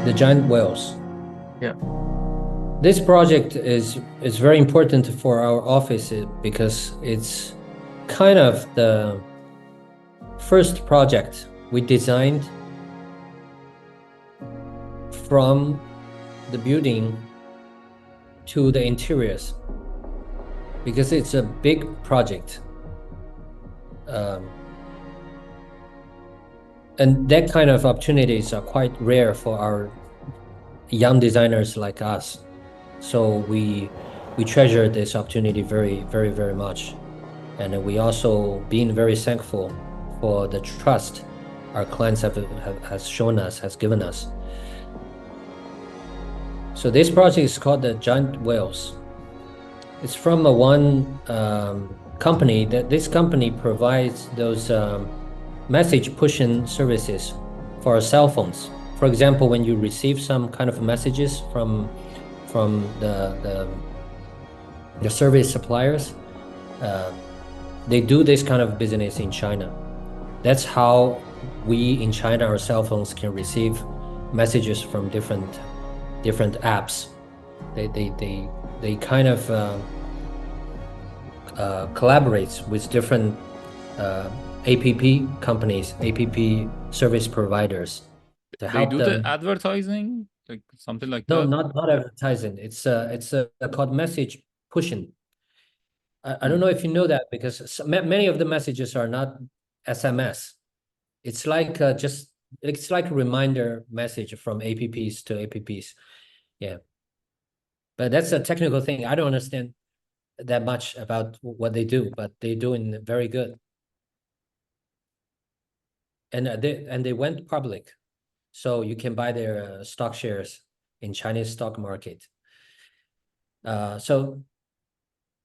the giant whales. Yeah. This project is very important for our office because it's kind of the first project we designed from the building to the interiors because it's a big project. And that kind of opportunities are quite rare for our young designers like us. So we treasure this opportunity very, very, very much. And we also being very thankful for the trust our clients has shown us, has given us. So this project is called the Giant Whales. It's from one company this company provides those message pushing services for our cell phones. For example, when you receive some kind of messages from the service suppliers, they do this kind of business in China. That's how we in China, our cell phones can receive messages from different apps. They kind of collaborates with different app companies, app service providers to They help do the them. advertising, like something like No, that. not advertising. It's called message pushing. I don't know if you know that because many of the messages are not SMS. It's like it's like a reminder message from apps to apps. Yeah, but that's a technical thing. I don't understand that much about what they do, but they're doing very good. And they went public, so you can buy their stock shares in Chinese stock market. So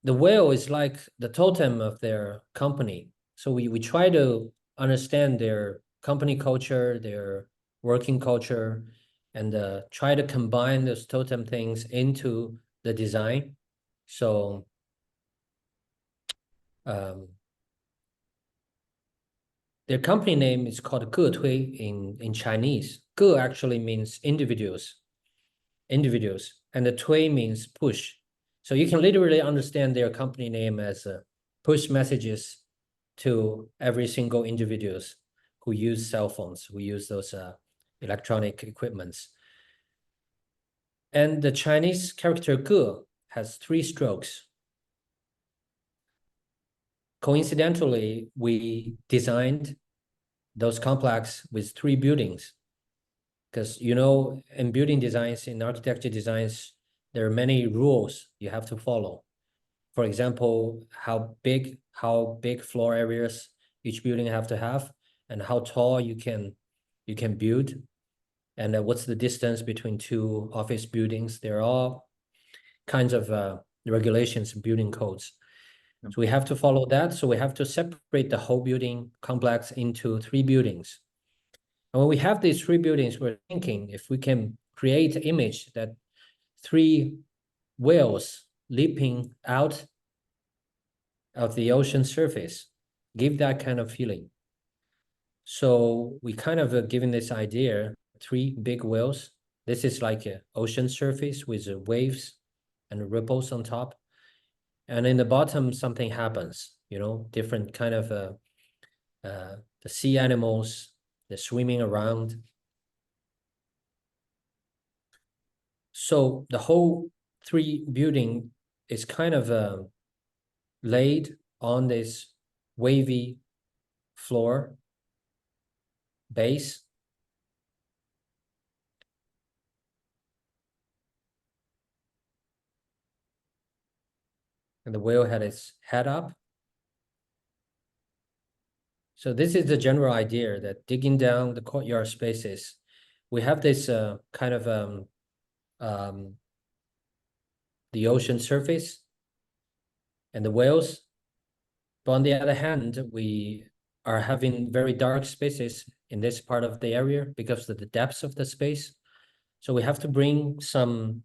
the whale is like the totem of their company. So we try to understand their company culture, their working culture, and try to combine those totem things into the design. So their company name is called Ge Tui in Chinese. Ge actually means individuals, and the Tui means push. So you can literally understand their company name as push messages to every single individuals who use cell phones, who use those electronic equipments. And the Chinese character Ge has 3 strokes. Coincidentally, we designed those complex with 3 buildings because, you know, in building designs, in architecture designs, there are many rules you have to follow. For example, how big floor areas each building have to have, and how tall you can build, and what's the distance between 2 office buildings. They're all kinds of regulations, building codes. So we have to follow that. So we have to separate the whole building complex into 3 buildings. And when we have these 3 buildings, we're thinking if we can create an image that 3 whales leaping out of the ocean surface, give that kind of feeling. So we kind of given this idea, 3 big whales. This is like an ocean surface with waves and ripples on top. And in the bottom, something happens, you know, different kind of the sea animals, they're swimming around. So the whole 3 building is kind of laid on this wavy floor base. And the whale had its head up. So this is the general idea that digging down the courtyard spaces, we have this kind of the ocean surface and the whales. But on the other hand, we are having very dark spaces in this part of the area because of the depths of the space. So we have to bring some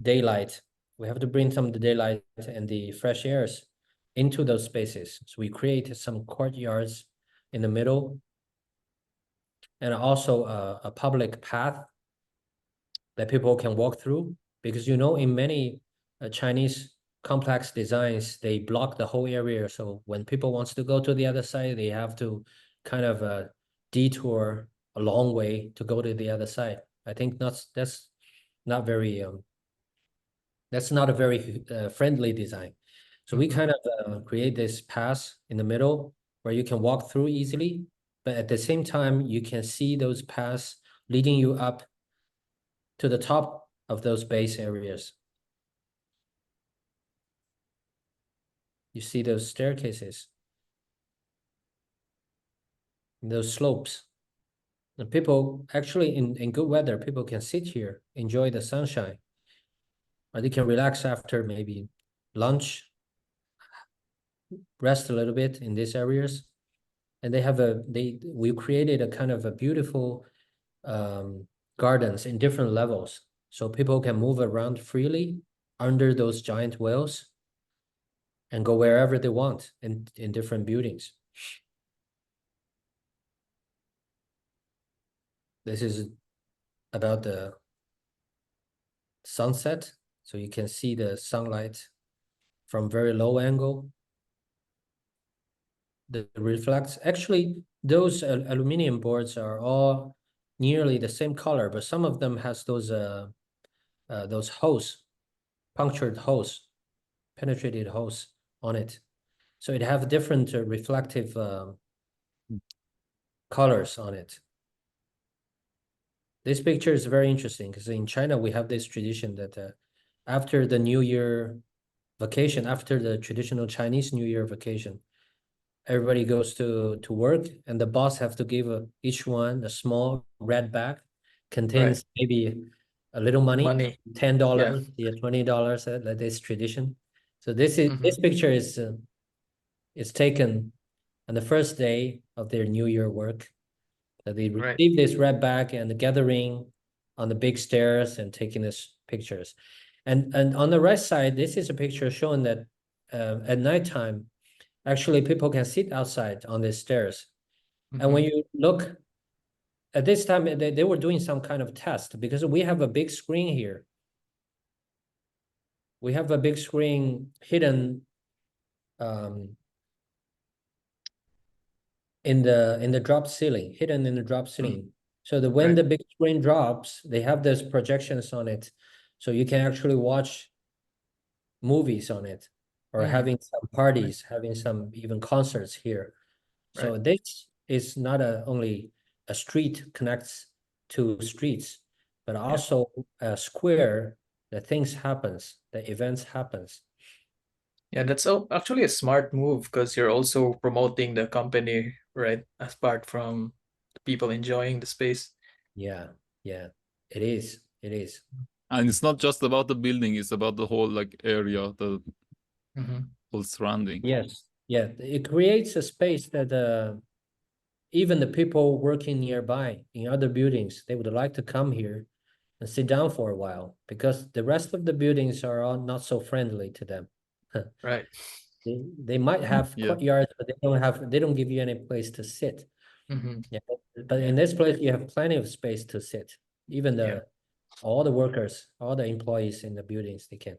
daylight. We have to bring some of the daylight and the fresh airs into those spaces. So we create some courtyards in the middle and also a public path that people can walk through, because you know in many Chinese complex designs they block the whole area, so when people wants to go to the other side they have to kind of detour a long way to go to the other side. I think that's not very that's not a very friendly design. So we kind of create this path in the middle where you can walk through easily, but at the same time you can see those paths leading you up to the top of those base areas. You see those staircases, those slopes. And people actually in good weather, people can sit here, enjoy the sunshine, or they can relax after maybe lunch, rest a little bit in these areas. And they have we created a kind of a beautiful gardens in different levels, so people can move around freely under those giant wheels and go wherever they want in different buildings. This is about the sunset, so you can see the sunlight from very low angle. The reflects, actually those aluminum boards are all nearly the same color, but some of them has those holes, punctured holes, penetrated holes on it, so it have different reflective colors on it. This picture is very interesting because in China we have this tradition that after the New Year vacation, after the traditional Chinese New Year vacation, everybody goes to work, and the boss have to give each one a small red bag, contains maybe a little money, $10, yeah, $20, like this tradition. So this picture is taken on the first day of their New Year work. That they receive this red bag and gathering on the big stairs and taking these pictures. And on the right side, this is a picture showing that at nighttime, actually people can sit outside on the stairs. And when you look at this time, they were doing some kind of test, because we have a big screen here. We have a big screen hidden in the drop ceiling, hidden in the drop ceiling. So that when the big screen drops, they have those projections on it, so you can actually watch movies on it, or having some parties, having some even concerts here. So this is not only a street connects to streets, but also a square that things happens, the events happens. Yeah, that's actually a smart move, because you're also promoting the company, right? Apart from the people enjoying the space. Yeah, yeah, it is. It is. And it's not just about the building, it's about the whole like area, the whole surrounding. Yes, yeah, it creates a space that even the people working nearby in other buildings, they would like to come here and sit down for a while, because the rest of the buildings are all not so friendly to them. Right. They might have Yeah. courtyards, but they don't give you any place to sit. Yeah, but in Yeah. this place you have plenty of space to sit. Even all the workers, all the employees in the buildings, they can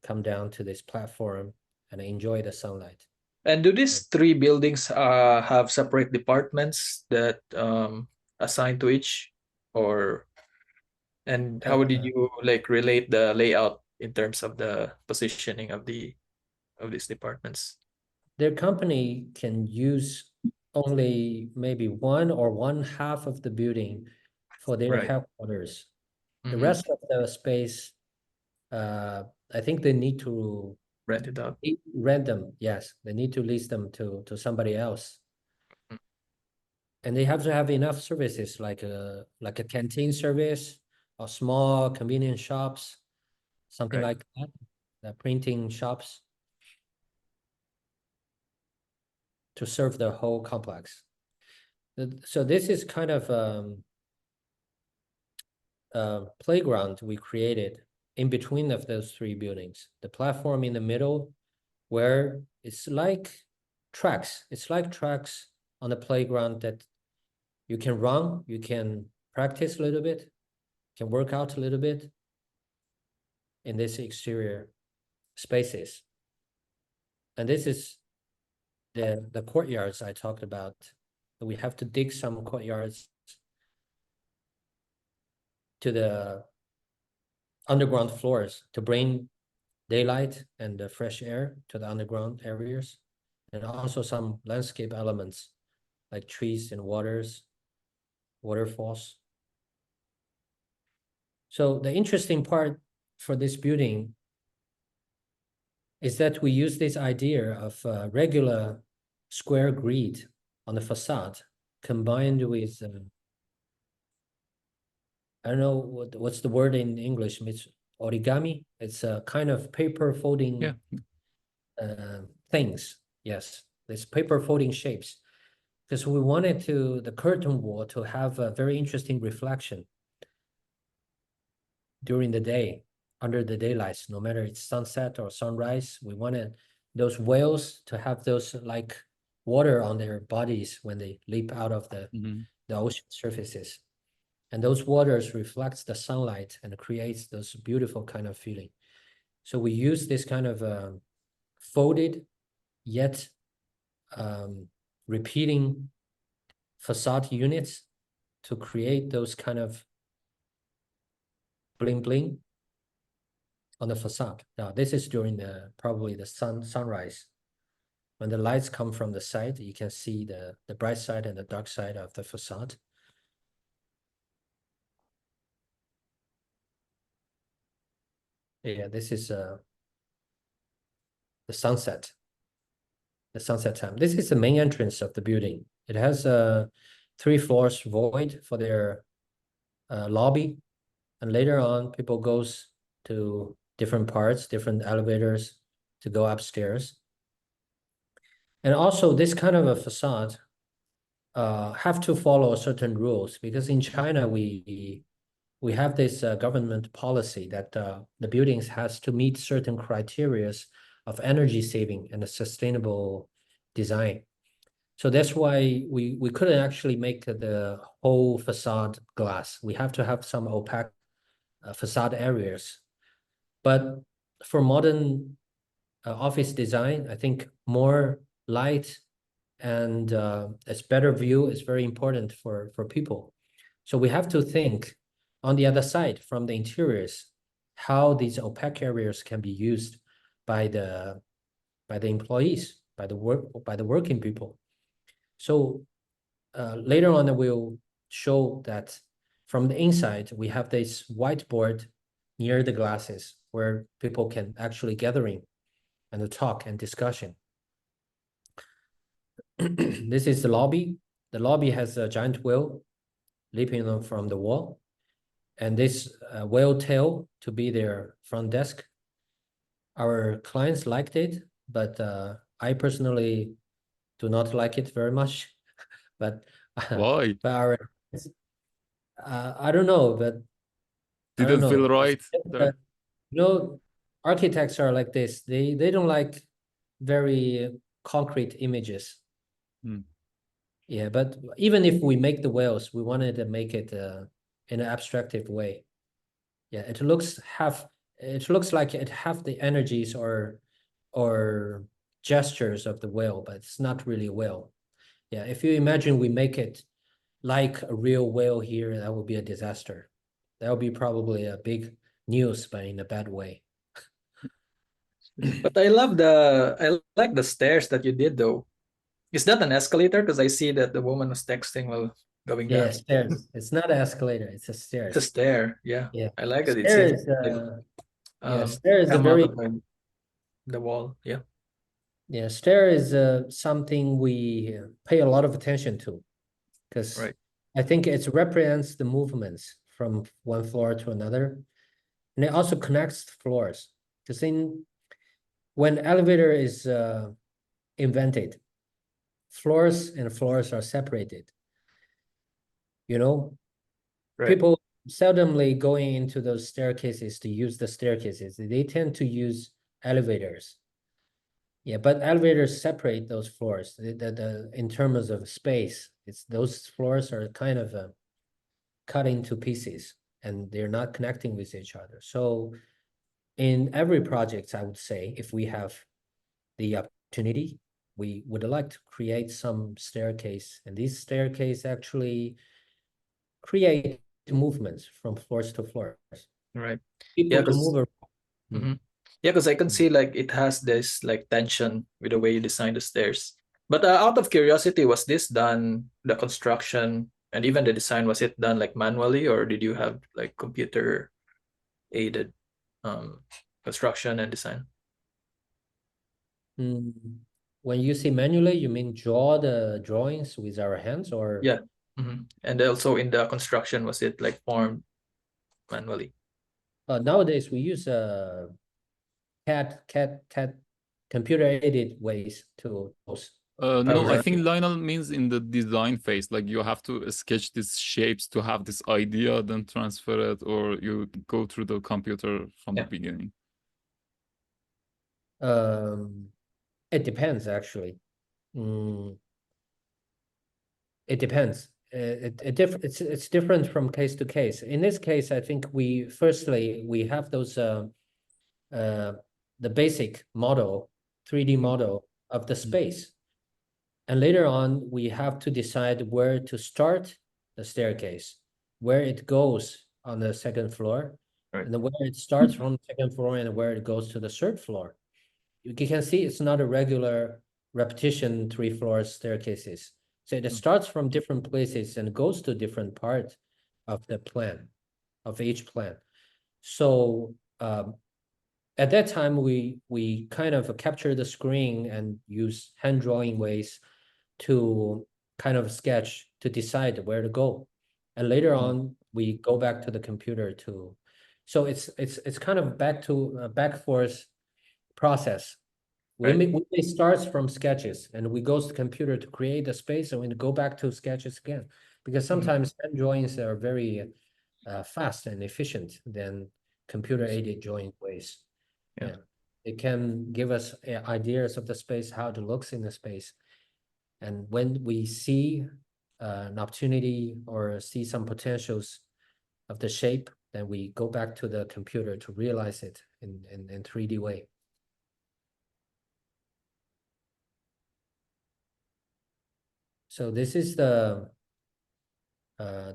come down to this platform and enjoy the sunlight. And do these three buildings have separate departments that assigned to each, or and how did you like relate the layout in terms of the positioning of these departments? Their company can use only maybe one or one half of the building for their headquarters. The rest of the space, I think they need to Rent it out. rent them. Yes, they need to lease them to somebody else. And they have to have enough services like a canteen service or small convenience shops, something like that, the printing shops, to serve the whole complex. So this is kind of playground we created in between of those three buildings. The platform in the middle, where it's like tracks. It's like tracks on the playground that you can run, you can practice a little bit, can work out a little bit in this exterior spaces. And this is the courtyards I talked about. We have to dig some courtyards to the underground floors to bring daylight and the fresh air to the underground areas, and also some landscape elements like trees and waterfalls. So the interesting part for this building is that we use this idea of regular square grid on the facade combined with I don't know what's the word in English. It's origami. It's a kind of paper folding things. Yes, this paper folding shapes, because we wanted the curtain wall to have a very interesting reflection during the day, under the daylights, no matter it's sunset or sunrise. We wanted those whales to have those like water on their bodies when they leap out of the ocean surfaces. And those waters reflects the sunlight and creates those beautiful kind of feeling. So we use this kind of folded yet repeating facade units to create those kind of bling bling on the facade. Now this is during probably the sunrise. When the lights come from the side, you can see the bright side and the dark side of the facade. Yeah, this is the sunset time. This is the main entrance of the building. It has 3 floors void for their lobby, and later on people goes to different parts, different elevators to go upstairs. And also this kind of a facade have to follow certain rules, because in China we have this government policy that the buildings has to meet certain criteria of energy saving and a sustainable design. So that's why we couldn't actually make the whole facade glass. We have to have some opaque facade areas. But for modern office design, I think more light and its better view is very important for people. So we have to think on the other side, from the interiors, how these opaque areas can be used by the employees, by the working people. So later on, we'll show that from the inside, we have this whiteboard near the glasses where people can actually gathering and talk and discussion. This is the lobby. The lobby has a giant whale leaping from the wall, and this whale tail to be their front desk. Our clients liked it, but I personally do not like it very much. But why? But our I don't know, but I don't Didn't feel know. right there? You know, architects are like this. They don't like very concrete images. Yeah, but even if we make the whales, we wanted to make it in an abstractive way. Yeah, it looks like it have the energies or gestures of the whale, but it's not really a whale. Yeah, if you imagine we make it like a real whale here, that would be a disaster. That would be probably a big news, but in a bad way. But I like the stairs that you did though. Is that an escalator? Because I see that the woman was texting while going Yeah, down. stairs. It's not an escalator, it's a It's a stairs. stair. Yeah. Yeah. I like it. It seems Stairs, like stair is a come out very of the wall. Yeah. yeah, stair is something we pay a lot of attention to, because Right. I think it represents the movements from one floor to another, and it also connects floors. Because when elevator is invented, floors and floors are separated. You know, Right. people seldomly going into those staircases to use the staircases. They tend to use elevators. Yeah, but elevators separate those floors. In terms of space, those floors are kind of cut into pieces, and they're not connecting with each other. So in every project, I would say, if we have the opportunity, we would like to create some staircase, and this staircase actually create movements from floors to floors. Right. People Yeah, to move around. yeah, because I can see like it has this like tension with the way you design the stairs. But out of curiosity, was this done, the construction and even the design, was it done like manually, or did you have like computer aided construction and design? When you say manually, you mean draw the drawings with our hands, or? Yeah. And also in the construction, was it like formed manually? Nowadays we use CAD computer aided ways to No, I Okay. think Lionel means in the design phase, like you have to sketch these shapes to have this idea, then transfer it, or you go through the computer from the beginning. It depends actually. It depends. It's different from case to case. In this case, I think we have those the basic model, 3D model of the space. And later on, we have to decide where to start the staircase, where it goes on the second floor, Right. and then where it starts from the second floor and where it goes to the third floor. You can see it's not a regular repetition 3 floors staircases. So it starts from different places and goes to different parts of the plan, of each plan. So at that time, we kind of capture the screen and use hand drawing ways to kind of sketch to decide where to go. And later on, we go back to the computer to, so it's kind of back forth process. Right. We start from sketches and we go to the computer to create the space, and we go back to sketches again, because sometimes hand drawings are very fast and efficient than computer aided drawing ways. Yeah. It can give us ideas of the space, how it looks in the space. And when we see an opportunity or see some potentials of the shape, then we go back to the computer to realize it in 3D way. So this is the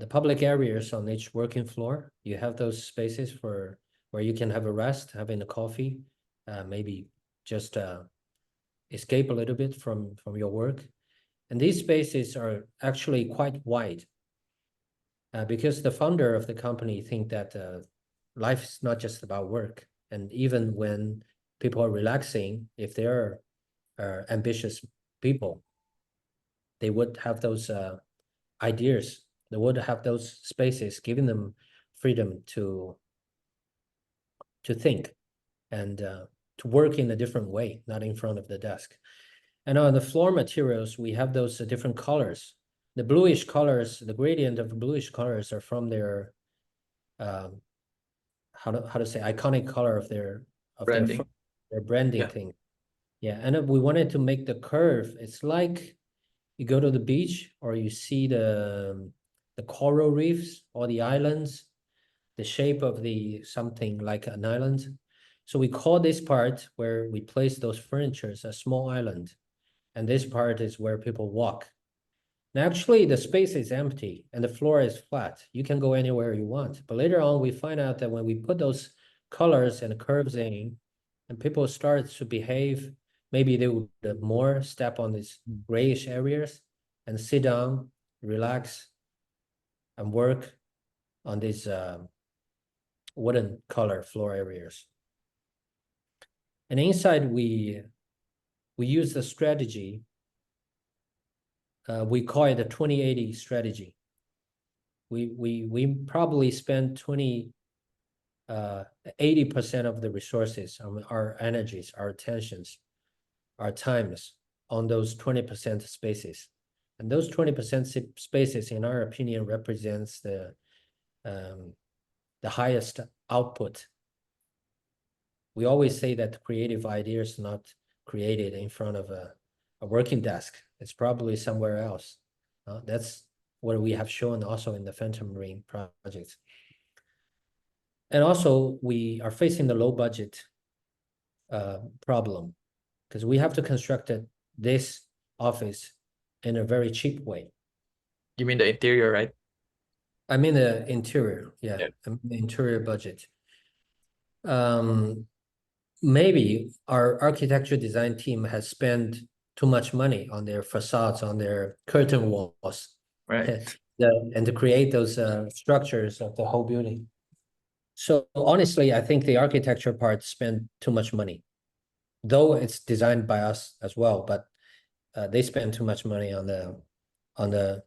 public areas on each working floor. You have those spaces for where you can have a rest, having a coffee, maybe just escape a little bit from your work. And these spaces are actually quite wide, because the founder of the company think that life is not just about work. And even when people are relaxing, if they're ambitious people, they would have those ideas. They would have those spaces, giving them freedom to think and to work in a different way, not in front of the desk. And on the floor materials, we have those different colors. The bluish colors, the gradient of bluish colors are from their how to say, iconic color of their Branding. their branding thing. Yeah, and we wanted to make the curve. It's like you go to the beach or you see the coral reefs or the islands, the shape of the something like an island. So we call this part where we place those furnitures a small island. And this part is where people walk. Now, actually, the space is empty and the floor is flat. You can go anywhere you want. But later on, we find out that when we put those colors and curves in, and people start to behave, maybe they would more step on these grayish areas and sit down, relax, and work on these wooden color floor areas. And inside, we use the strategy. We call it a 2080 strategy. We probably spend 80% of the resources, our energies, our attentions, our times on those 20% spaces. And those 20% spaces, in our opinion, represents the highest output. We always say that creative ideas not created in front of a working desk. It's probably somewhere else. That's what we have shown also in the Phantom Ring project. And also we are facing the low budget problem, because we have to construct this office in a very cheap way. You mean the interior, right? I mean the interior, yeah, Yeah. I mean the interior budget. Maybe our architecture design team has spent too much money on their facades, on their curtain walls, Right. and to create those structures of the whole building. So honestly, I think the architecture part spent too much money, though it's designed by us as well, but they spend too much money on the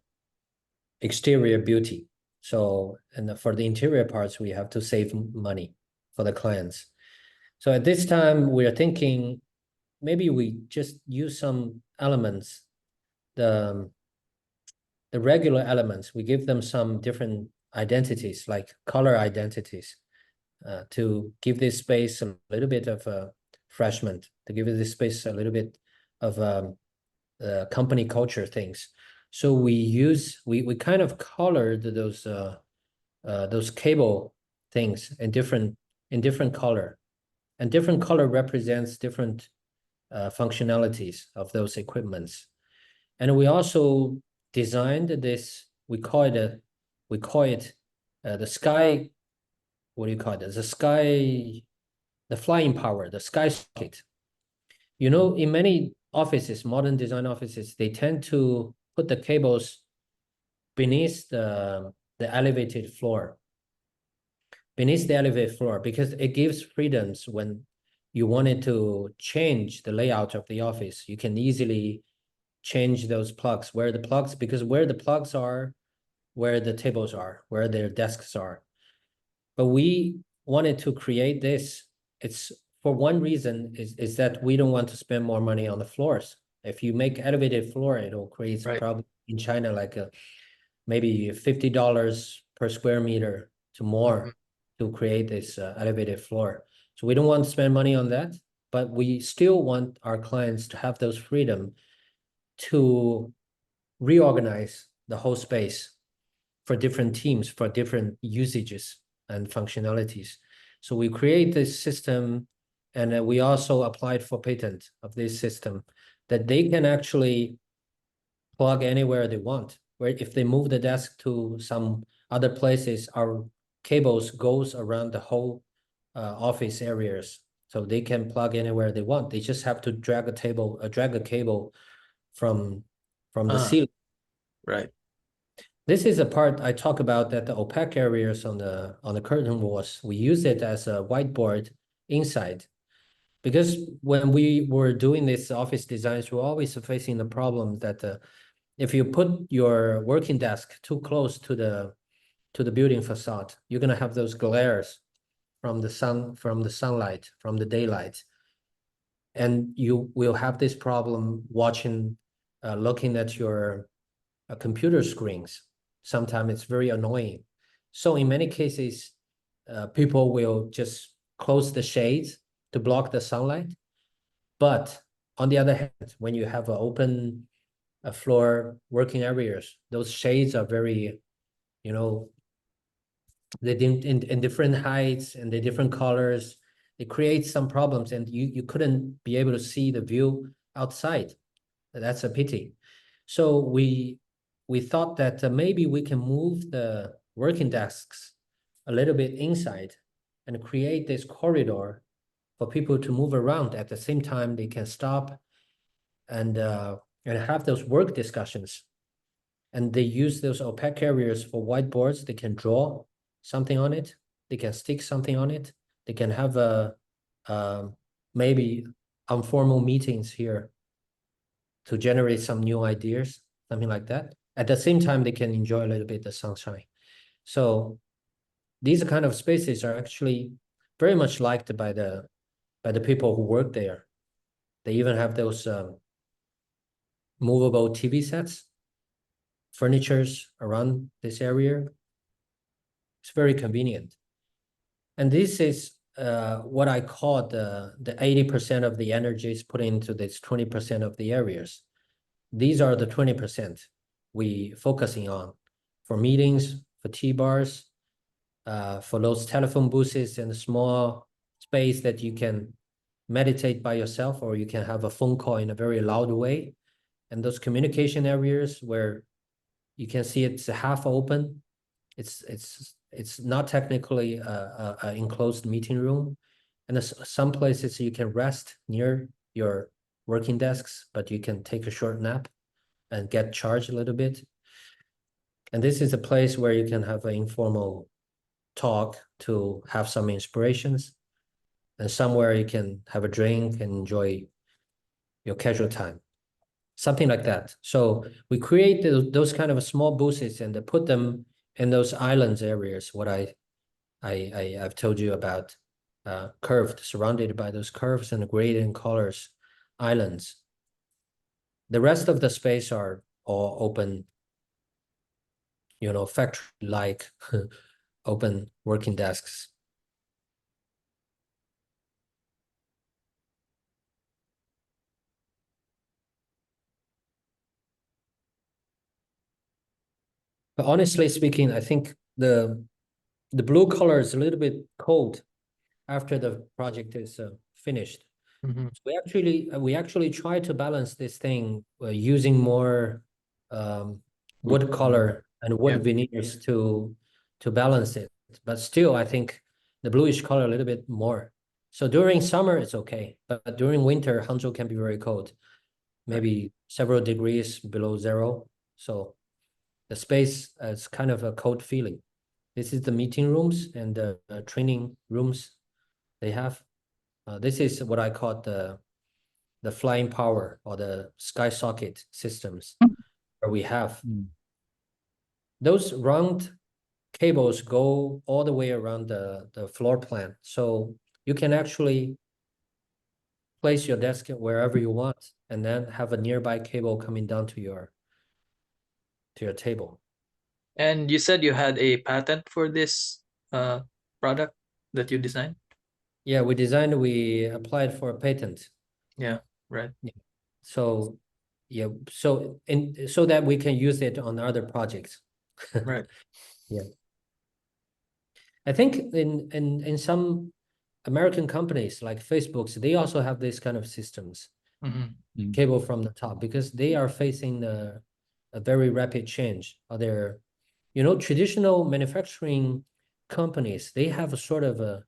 exterior beauty. So, and for the interior parts, we have to save money for the clients. So at this time, we are thinking maybe we just use some elements, the regular elements, we give them some different identities, like color identities, to give this space a little bit of refreshment, to give this space a little bit of company culture things. So we kind of colored those cable things in different color, and different color represents different functionalities of those equipments. And we also designed this, we call it the sky, what do you call it? The sky, the flying power, the sky socket. You know, in many offices, modern design offices, they tend to put the cables beneath the elevated floor, because it gives freedoms when you wanted to change the layout of the office. You can easily change those plugs, because where the plugs are, where the tables are, where their desks are. But we wanted to create this. It's for one reason is that we don't want to spend more money on the floors. If you make elevated floor, it'll create Right. problem in China, like maybe $50 per square meter to more to create this elevated floor. So we don't want to spend money on that, but we still want our clients to have those freedom to reorganize the whole space for different teams, for different usages and functionalities. So we create this system, and we also applied for patent of this system, that they can actually plug anywhere they want. Where if they move the desk to some other places, our cables goes around the whole office areas, so they can plug anywhere they want. They just have to drag a cable from the ceiling. Right. This is a part I talk about, that the opaque areas on the curtain walls, we use it as a whiteboard inside. Because when we were doing this office designs, we're always facing the problem that if you put your working desk too close to the building facade, you're gonna have those glares from the sunlight, from the daylight. And you will have this problem looking at your computer screens. Sometimes it's very annoying. So in many cases, people will just close the shades to block the sunlight. But on the other hand, when you have an open floor working areas, those shades are very, you know, they in different heights and the different colors. It creates some problems, and you couldn't be able to see the view outside. That's a pity. So we thought that maybe we can move the working desks a little bit inside and create this corridor for people to move around. At the same time, they can stop and have those work discussions. And they use those opaque areas for whiteboards. They can draw something on it. They can stick something on it. They can have maybe informal meetings here to generate some new ideas, something like that. At the same time, they can enjoy a little bit the sunshine. So these kind of spaces are actually very much liked by the people who work there. They even have those movable TV sets, furnitures around this area. It's very convenient. And this is what I call the 80% of the energy is put into this 20% of the areas. These are the 20% we focusing on for meetings, for tea bars, for those telephone booths and small space that you can meditate by yourself, or you can have a phone call in a very loud way. And those communication areas where you can see it's half open. It's not technically a enclosed meeting room. And there's some places you can rest near your working desks, but you can take a short nap and get charged a little bit. And this is a place where you can have an informal talk to have some inspirations, and somewhere you can have a drink and enjoy your casual time, something like that. So we create those kind of small booths and put them in those islands areas, what I've told you about, curved, surrounded by those curves and gradient colors islands. The rest of the space are all open, factory-like open working desks. But honestly speaking, I think the blue color is a little bit cold after the project is finished. Mhm. So we actually try to balance this thing using more wood color and wood Yeah. veneers to balance it. But still, I think the bluish color a little bit more. So during summer, it's okay. But during winter, Hangzhou can be very cold, maybe several degrees below zero. So the space is kind of a cold feeling. This is the meeting rooms and the training rooms they have. This is what I call the flying power or the sky socket systems, where we have those round cables go all the way around the floor plan. So you can actually place your desk wherever you want and then have a nearby cable coming down to your table. And you said you had a patent for this product that you designed? Yeah, we applied for a patent. Yeah, right. So yeah, so that we can use it on other projects. Right. Yeah. I think in some American companies like Facebook's, they also have this kind of systems, Mhm. cable from the top, because they are facing a very rapid change. Traditional manufacturing companies, they have a sort of a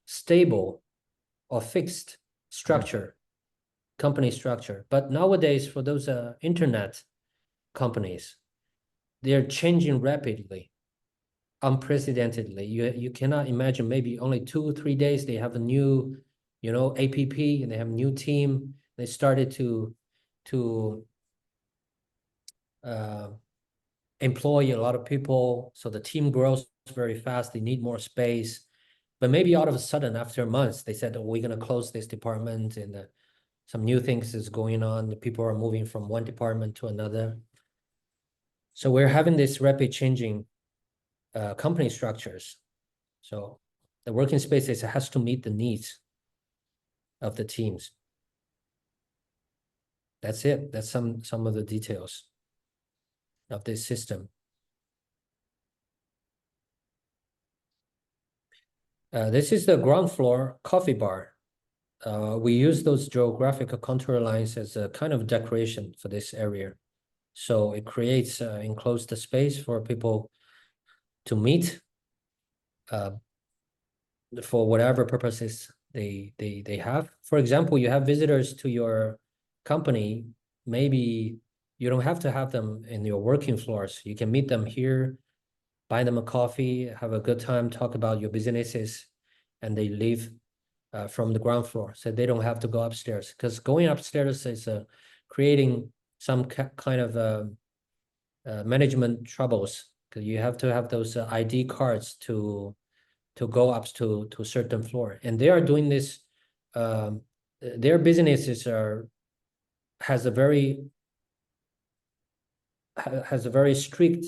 stable or fixed structure, company structure. But nowadays, for those internet companies, they're changing rapidly, unprecedentedly. You cannot imagine, maybe only 2 or 3 days they have a new, app, and they have a new team. They started to employ a lot of people, so the team grows very fast. They need more space, but maybe all of a sudden, after months, they said, oh, we're going to close this department, and some new things is going on. The people are moving from one department to another. So we're having this rapid changing company structures. So the working spaces has to meet the needs of the teams. That's it. That's some of the details of this system. This is the ground floor coffee bar. We use those geographical contour lines as a kind of decoration for this area. So it creates enclosed space for people to meet for whatever purposes they have. For example, you have visitors to your company, maybe you don't have to have them in your working floors. You can meet them here, buy them a coffee, have a good time, talk about your businesses, and they leave from the ground floor. So they don't have to go upstairs, because going upstairs is creating some kind of management troubles, because you have to have those ID cards to go up to a certain floor. And they are doing this, their businesses has a very strict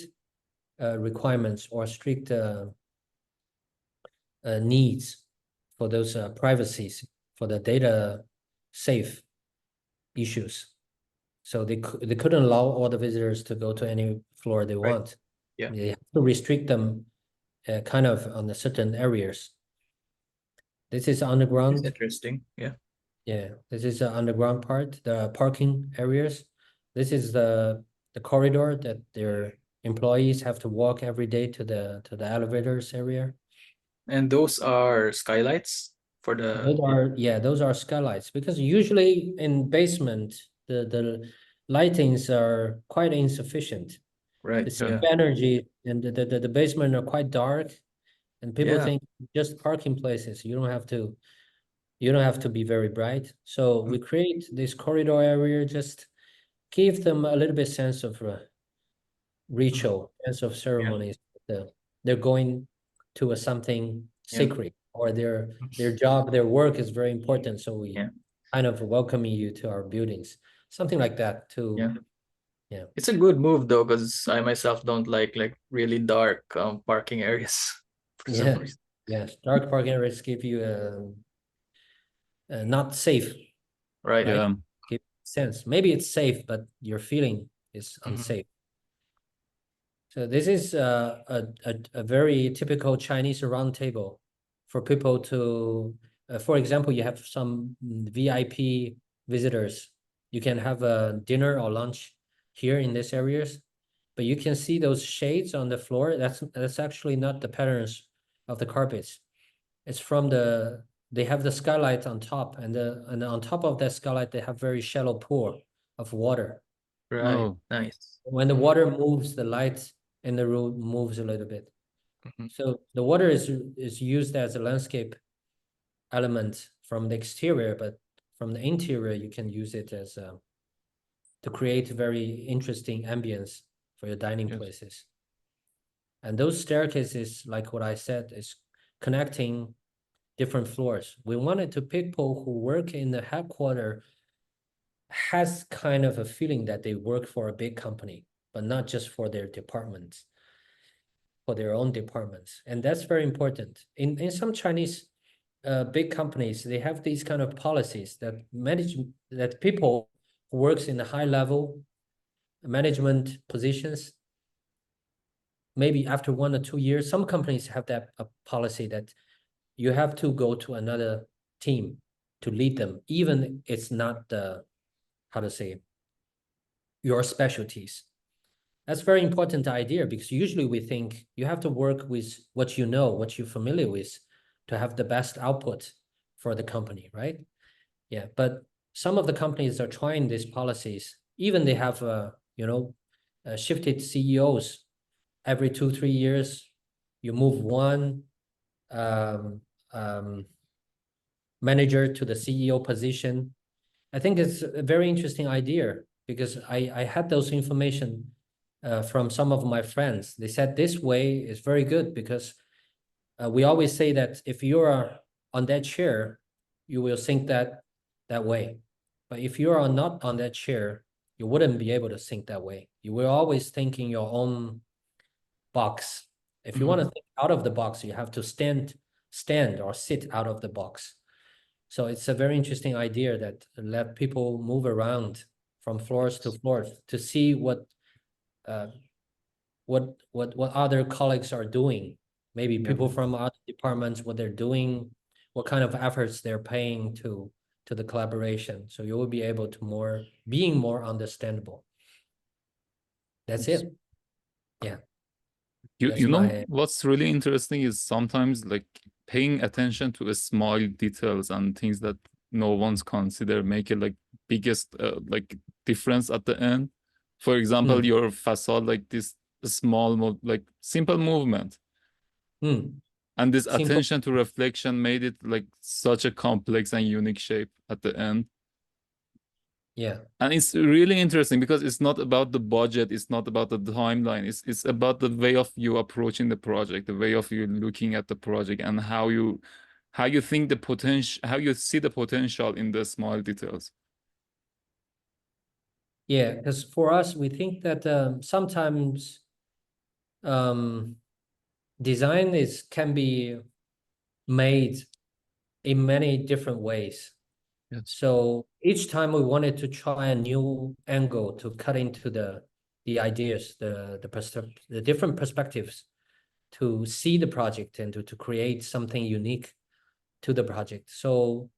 requirements or strict needs for those privacies, for the data safe issues. So they couldn't allow all the visitors to go to any floor they want. Yeah. They have to restrict them kind of on the certain areas. This is It's underground. interesting. Yeah. Yeah, this is the underground part, the parking areas. This is the corridor that their employees have to walk every day to the elevators area. And those are skylights for Those the are, yeah, those are skylights, because usually in basement the lightings are quite insufficient. right. The Yeah. energy and the basement are quite dark, and people Yeah. think just parking places. You don't have to be very bright. So we create this corridor area, just give them a little bit sense of ritual, sense of ceremonies. They're going to something Yeah. sacred, or their job, their work is very important. So we Yeah. kind of welcoming you to our buildings, something like that to Yeah. yeah. It's a good move though, because I myself don't like really dark parking areas for some Yeah. reason. Yes, dark parking areas give you not safe, Right. right? Yeah. Give sense. Maybe it's safe, but your feeling is Mhm. unsafe. So this is a very typical Chinese round table for people to, for example, you have some VIP visitors. You can have a dinner or lunch here in these areas, but you can see those shades on the floor. That's actually not the patterns of the carpets. It's from they have the skylight on top, and on top of that skylight they have very shallow pool of water. Right. Oh, Nice. When the water moves, the light in the room moves a little bit. Mhm. So the water is used as a landscape element from the exterior, but from the interior you can use it as to create very interesting ambience for your dining yes. places. And those staircases, like what I said, is connecting different floors. We wanted to people who work in the headquarters has kind of a feeling that they work for a big company, but not just for their departments, for their own departments. And that's very important. In some Chinese big companies, they have these kind of policies that that people who works in the high level management positions, maybe after 1 or 2 years, some companies have that policy that you have to go to another team to lead them, even it's not the, how to say, your specialties. That's very important idea, because usually we think you have to work with what you know, what you're familiar with, to have the best output for the company, right? Yeah, but some of the companies are trying these policies. Even they have, shifted CEOs every 2-3 years. You move one um, um, manager to the CEO position. I think it's a very interesting idea, because I had those information from some of my friends. They said this way is very good, because we always say that if you are on that chair, you will think that way. But if you are not on that chair, you wouldn't be able to think that way. You will always think in your own box. If you want to think out of the box, you have to stand or sit out of the box. So it's a very interesting idea that let people move around from floors to floors to see uh, what other colleagues are doing. Maybe Yeah. people from other departments, what they're doing, what kind of efforts they're paying to the collaboration. So you will be able to being more understandable. That's it. Yeah. That's You know my what's really interesting is sometimes like paying attention to a small details and things that no one's consider make it like biggest like difference at the end. For example, your facade, like this small like simple movement, and this simple. attention to reflection made it like such a complex and unique shape at the end. Yeah. And it's really interesting because it's not about the budget, it's not about the timeline, it's about the way of you approaching the project, the way of you looking at the project, and how you think the potential, how you see the potential in the small details. Yeah, because for us, we think that sometimes design can be made in many different ways. Yes. So each time we wanted to try a new angle to cut into the ideas, the different perspectives to see the project and to create something unique to the project. So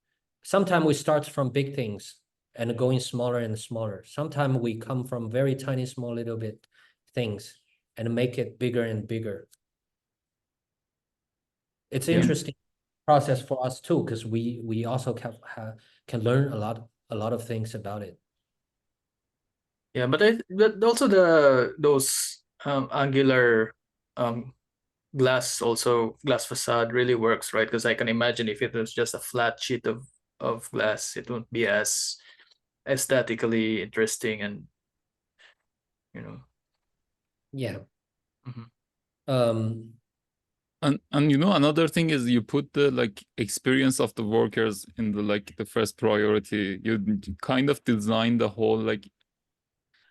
sometimes we start from big things and going smaller and smaller. Sometimes we come from very tiny, small little bit things and make it bigger and bigger. It's Yeah. interesting process for us too, because we also can learn a lot of things about it. Yeah, but also those angular glass facade really works, right? Because I can imagine if it was just a flat sheet of glass, it wouldn't be as aesthetically interesting, and you know. Yeah. Mhm. Um, And you know, another thing is you put the like experience of the workers in the like the first priority. You kind of design the whole like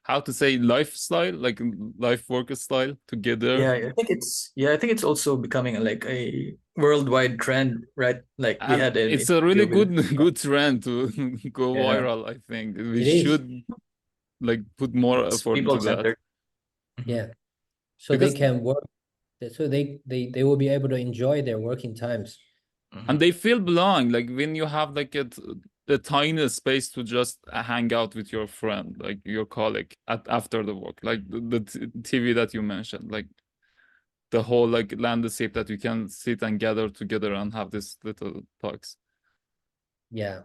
how to say lifestyle, like life worker style together. I think it's also becoming like a worldwide trend, right? Like we And had an it's a really interview with, good trend to go yeah, viral. I think we it is. should like put more it's effort into people that centered. Yeah. So they because can work, so they will be able to enjoy their working times. and they feel belong like when you have like the tiny space to just hang out with your friend, like your colleague after the work, like the TV that you mentioned, like the whole like landscape that you can sit and gather together and have this little talks. Yeah.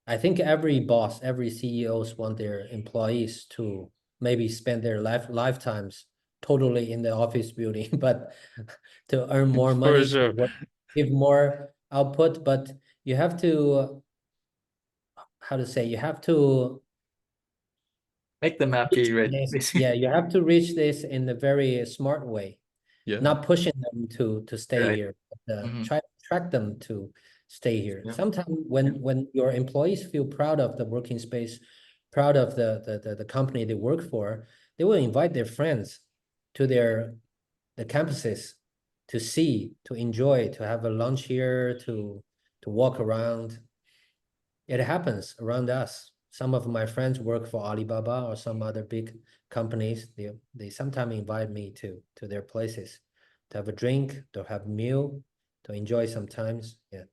I think every boss, every CEOs want their employees to maybe spend their lifetimes totally in the office building, but to earn more For money, to sure. work, give more output. But you have to, how to say, you have to Make them reach happy, right? this. Basically. Yeah, you have to reach this in a very smart way, Yeah. not pushing them to stay Right. here, but Mhm. try to attract them to stay here. Yeah. Sometimes when your employees feel proud of the working space, proud of the company they work for, they will invite their friends to the campuses to see, to enjoy, to have a lunch here, to walk around. It happens around us. Some of my friends work for Alibaba or some other big companies. They sometimes invite me to their places to have a drink, to have a meal, to enjoy sometimes. Yeah.